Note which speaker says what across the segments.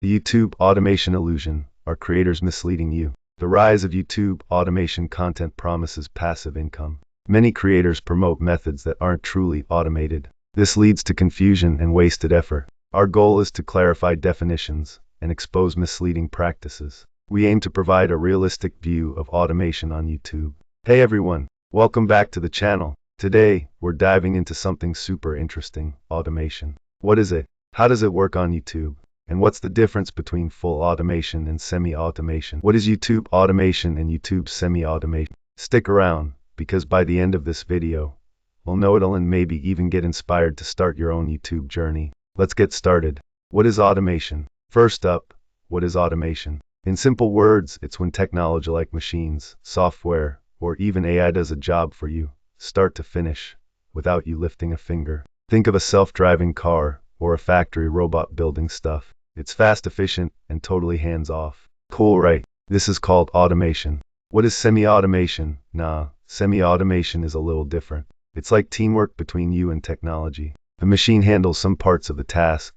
Speaker 1: The YouTube automation illusion. Are creators misleading you? The rise of YouTube automation content promises passive income. Many creators promote methods that aren't truly automated. This leads to confusion and wasted effort. Our goal is to clarify definitions and expose misleading practices. We aim to provide a realistic view of automation on YouTube. Hey everyone, welcome back to the channel. Today, we're diving into something super interesting: automation. What is it? How does it work on YouTube? And what's the difference between full automation and semi-automation? What is YouTube automation and YouTube semi-automation? Stick around, because by the end of this video, we'll know it all and maybe even get inspired to start your own YouTube journey. Let's get started. What is automation? First up, what is automation? In simple words, it's when technology like machines, software, or even AI does a job for you, start to finish, without you lifting a finger. Think of a self-driving car, or a factory robot building stuff. It's fast, efficient, and totally hands-off. Cool, right? This is called automation. What is semi-automation? Semi-automation is a little different. It's like teamwork between you and technology. The machine handles some parts of the task,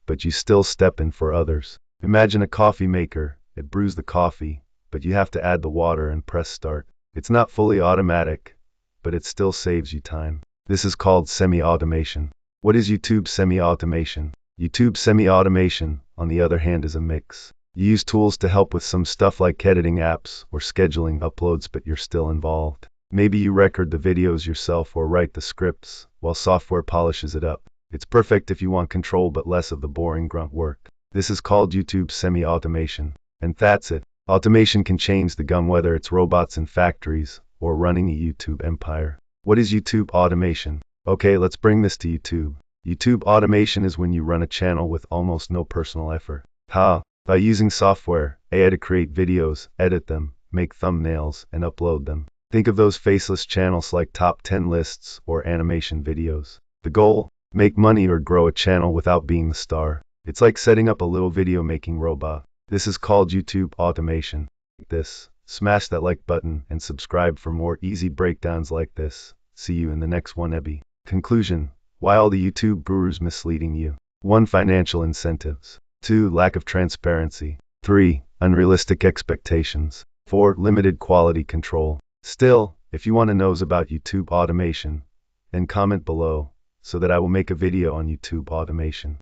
Speaker 1: but you still step in for others. Imagine a coffee maker. It brews the coffee, but you have to add the water and press start. It's not fully automatic, but it still saves you time. This is called semi-automation. What is YouTube semi-automation? YouTube semi-automation, on the other hand, is a mix. You use tools to help with some stuff like editing apps or scheduling uploads, but you're still involved. Maybe you record the videos yourself or write the scripts, while software polishes it up. It's perfect if you want control but less of the boring grunt work. This is called YouTube semi-automation. And that's it. Automation can change the game, whether it's robots in factories or running a YouTube empire. What is YouTube automation? Okay, let's bring this to YouTube. YouTube automation is when you run a channel with almost no personal effort. By using software, AI to create videos, edit them, make thumbnails, and upload them. Think of those faceless channels like top 10 lists or animation videos. The goal? Make money or grow a channel without being the star. It's like setting up a little video making robot. This is called YouTube automation. Smash that like button and subscribe for more easy breakdowns like this. See you in the next one, Ebby. Conclusion. Why all the YouTube gurus misleading you? 1. Financial incentives. 2. Lack of transparency. 3. Unrealistic expectations. 4. Limited quality control. Still, if you want to know about YouTube automation, then comment below, so that I will make a video on YouTube automation.